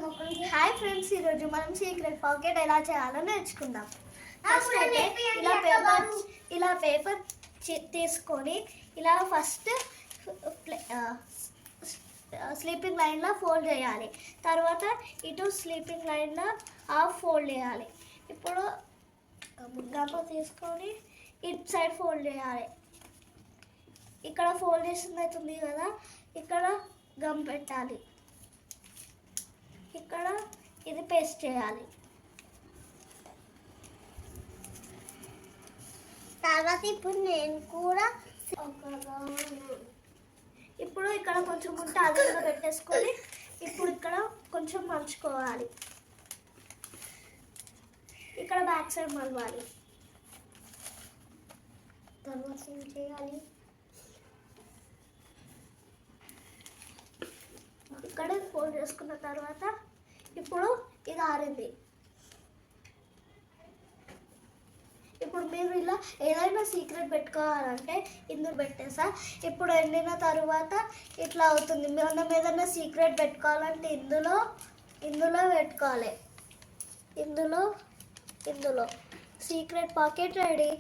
Hi friends, ఈరోజు మనం secret pocket ఎలా చేయాలో నేర్చుకుందాం. ఫస్ట్ అయితే ఇలా పేపర్ తీసుకొని ఇలా ఫస్ట్ స్లీపింగ్ లైన్లో ఫోల్డ్ చేయాలి. తర్వాత ఇటు స్లీపింగ్ లైన్లో హాఫ్ ఫోల్డ్ చేయాలి. ఇప్పుడు గమ్మ తీసుకొని ఇటు సైడ్ ఫోల్డ్ చేయాలి. ఇక్కడ ఫోల్డ్ చేసింది అవుతుంది కదా, ఇక్కడ గమ్ పెట్టాలి. ఇక్కడ ఇది పేస్ట్ చేయాలి. తర్వాత ఇప్పుడు నేను కూడా ఇప్పుడు ఇక్కడ కొంచెం ఉంటే అది కూడా పెట్టేసుకొని ఇప్పుడు ఇక్కడ కొంచెం మలుచుకోవాలి. ఇక్కడ బ్యాక్ సైడ్ మలవాలి. తర్వాత ఏం చేయాలి? ఇక్కడ ఫోల్డ్ చేసుకున్న తర్వాత ఇప్పుడు ఇది ఆరింది. ఇప్పుడు మీరు ఇలా ఏదైనా సీక్రెట్ పెట్టుకోవాలంటే ఇందులో పెట్టేసా. ఇప్పుడు ఎండిన తర్వాత ఇట్లా అవుతుంది. మనం ఏదైనా సీక్రెట్ పెట్టుకోవాలంటే ఇందులో పెట్టుకోవాలి. ఇందులో సీక్రెట్ పాకెట్ రెడీ.